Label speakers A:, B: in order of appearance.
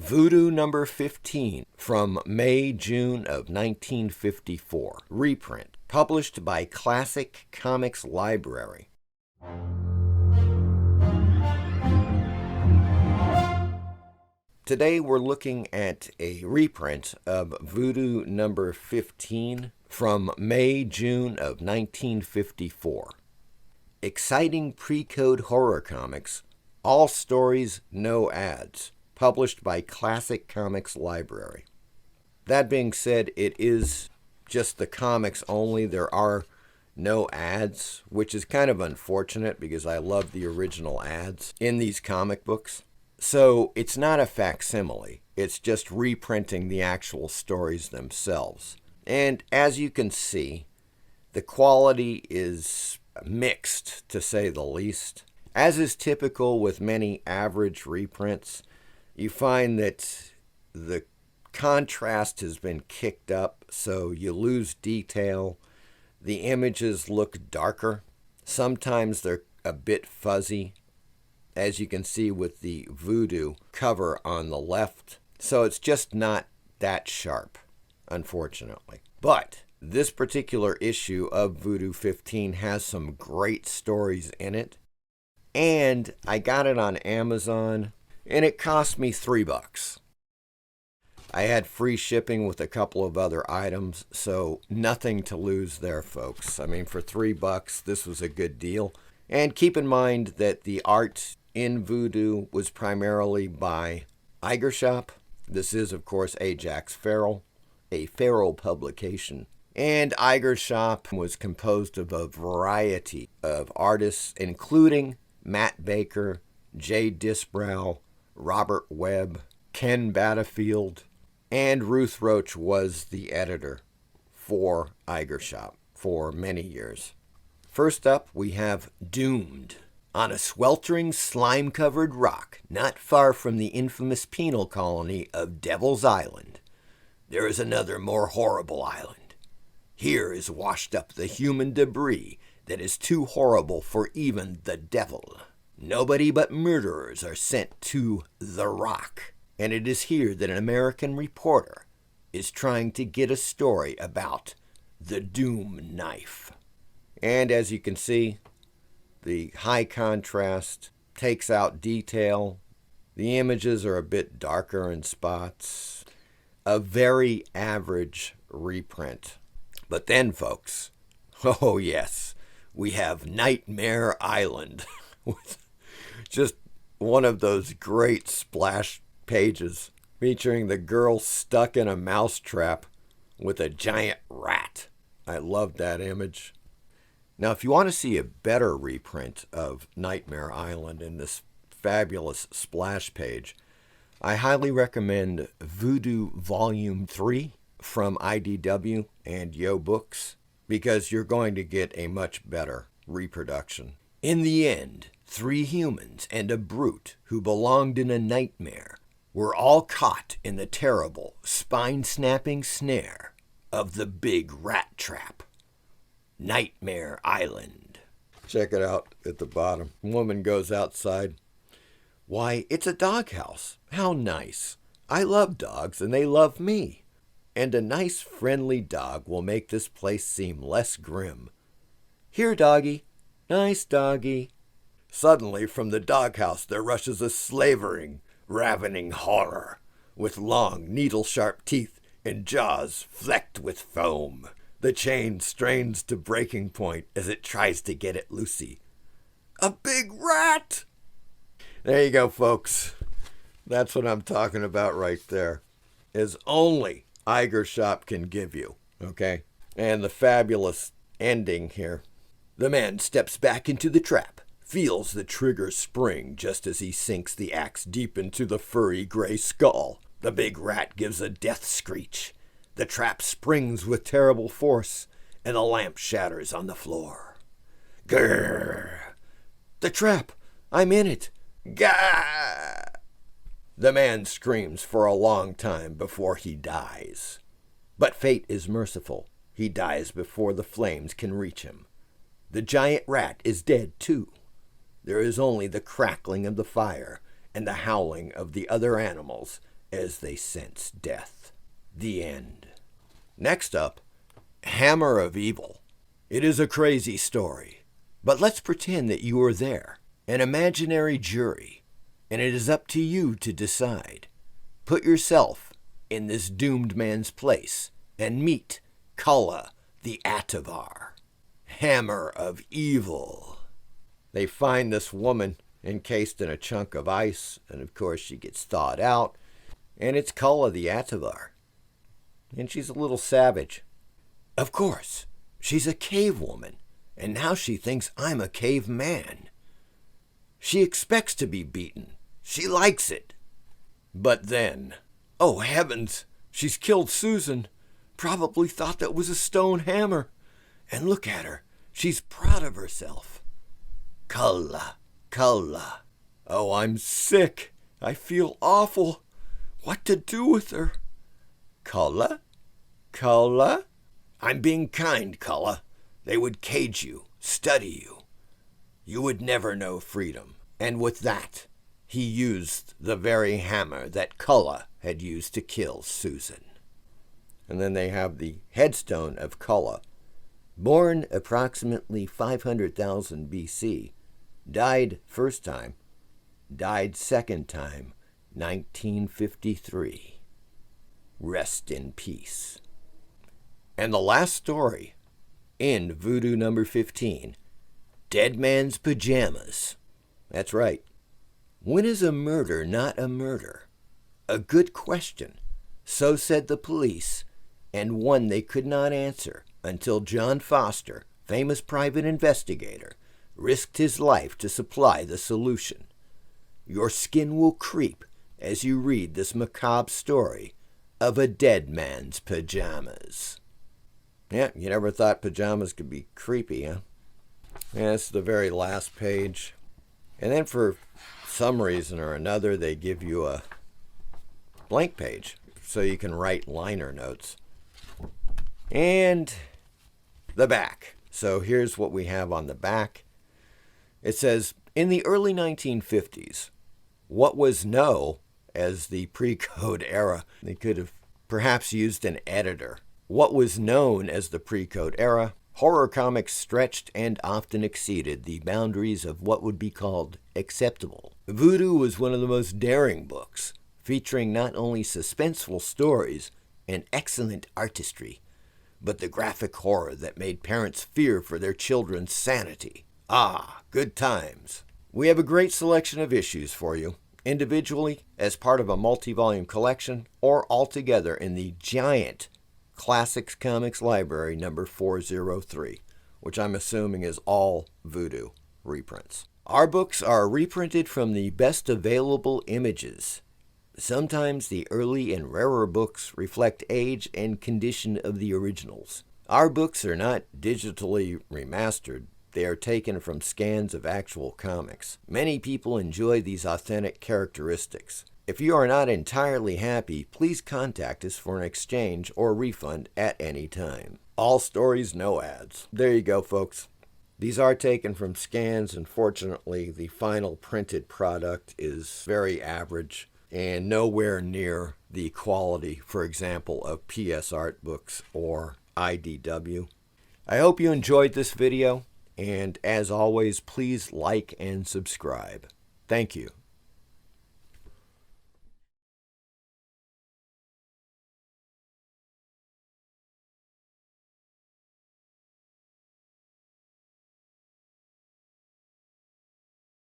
A: Voodoo number 15 from May-June of 1954. Reprint. Published by Classic Comics Library. Today we're looking at a reprint of Voodoo number 15 from May-June of 1954. Exciting pre-code horror comics, all stories, no ads. Published by Classic Comics Library. That being said, it is just the comics only. There are no ads, which is kind of unfortunate because I love the original ads in these comic books. So it's not a facsimile. It's just reprinting the actual stories themselves. And as you can see, the quality is mixed, to say the least. As is typical with many average reprints, you find that the contrast has been kicked up, so you lose detail. The images look darker. Sometimes they're a bit fuzzy, as you can see with the Voodoo cover on the left. So it's just not that sharp, unfortunately. But this particular issue of Voodoo 15 has some great stories in it. And I got it on Amazon, and it cost me $3. I had free shipping with a couple of other items, so nothing to lose there, folks. I mean, for $3, this was a good deal. And keep in mind that the art in Voodoo was primarily by IGER SHOP. This is, of course, Ajax Farrell, a Farrell publication. And IGER SHOP was composed of a variety of artists, including Matt Baker, Jay Disbrow, Robert Webb, Ken Battlefield, and Ruth Roche was the editor for IGER SHOP for many years. First up, we have Doomed. On a sweltering, slime-covered rock not far from the infamous penal colony of Devil's Island, there is another more horrible island. Here is washed up the human debris that is too horrible for even the devil. Nobody but murderers are sent to the Rock, and it is here that an American reporter is trying to get a story about the Doom Knife. And as you can see, the high contrast takes out detail. The images are a bit darker in spots. A very average reprint. But then, folks, oh yes, we have Nightmare Island with just one of those great splash pages featuring the girl stuck in a mousetrap with a giant rat. I love that image. Now, if you want to see a better reprint of Nightmare Island in this fabulous splash page, I highly recommend Voodoo Volume 3 from IDW and Yo Books, because you're going to get a much better reproduction. In the end, 3 humans and a brute who belonged in a nightmare were all caught in the terrible, spine-snapping snare of the big rat trap. Nightmare Island. Check it out at the bottom. Woman goes outside. Why, it's a doghouse. How nice. I love dogs and they love me. And a nice, friendly dog will make this place seem less grim. Here, doggy. Nice doggy. Suddenly, from the doghouse, there rushes a slavering, ravening horror, with long, needle-sharp teeth and jaws flecked with foam. The chain strains to breaking point as it tries to get at Lucy. A big rat! There you go, folks. That's what I'm talking about right there. Is only IGER SHOP can give you, okay? And the fabulous ending here. The man steps back into the trap, feels the trigger spring just as he sinks the axe deep into the furry gray skull. The big rat gives a death screech. The trap springs with terrible force, and the lamp shatters on the floor. Grrr! The trap! I'm in it! Gah! The man screams for a long time before he dies. But fate is merciful. He dies before the flames can reach him. The giant rat is dead, too. There is only the crackling of the fire and the howling of the other animals as they sense death. The end. Next up, Hammer of Evil. It is a crazy story, but let's pretend that you are there, an imaginary jury, and it is up to you to decide. Put yourself in this doomed man's place and meet Kulla the Atavar. Hammer of Evil. They find this woman encased in a chunk of ice, and of course she gets thawed out, and it's Kulla the Atavar. And she's a little savage. Of course, she's a cave woman, and now she thinks I'm a caveman. She expects to be beaten. She likes it. But then, oh heavens, she's killed Susan. Probably thought that was a stone hammer. And look at her. She's proud of herself. Kulla, Kulla. Oh, I'm sick. I feel awful. What to do with her? Kulla? Kulla? I'm being kind, Kulla. They would cage you, study you. You would never know freedom. And with that, he used the very hammer that Kulla had used to kill Susan. And then they have the headstone of Kulla. Born approximately 500,000 BC, died first time, died second time, 1953. Rest in peace. And the last story, in Voodoo number 15, Dead Man's Pajamas. That's right. When is a murder not a murder? A good question. So said the police, and one they could not answer until John Foster, famous private investigator, risked his life to supply the solution. Your skin will creep as you read this macabre story of a dead man's pajamas. Yeah, you never thought pajamas could be creepy, huh? Yeah, this is the very last page. And then for some reason or another, they give you a blank page so you can write liner notes. And the back. So here's what we have on the back. It says, in the early 1950s, what was known as the pre-code era, they could have perhaps used an editor. What was known as the pre-code era, horror comics stretched and often exceeded the boundaries of what would be called acceptable. Voodoo was one of the most daring books, featuring not only suspenseful stories and excellent artistry, but the graphic horror that made parents fear for their children's sanity. Ah, good times. We have a great selection of issues for you, individually, as part of a multi-volume collection, or altogether in the giant Classics Comics Library number 403, which I'm assuming is all Voodoo reprints. Our books are reprinted from the best available images. Sometimes the early and rarer books reflect age and condition of the originals. Our books are not digitally remastered. They are taken from scans of actual comics. Many people enjoy these authentic characteristics. If you are not entirely happy, please contact us for an exchange or refund at any time. All stories, no ads. There you go, folks. These are taken from scans. Unfortunately, the final printed product is very average and nowhere near the quality, for example, of PS Art books or IDW. I hope you enjoyed this video, and as always, please like and subscribe. Thank you.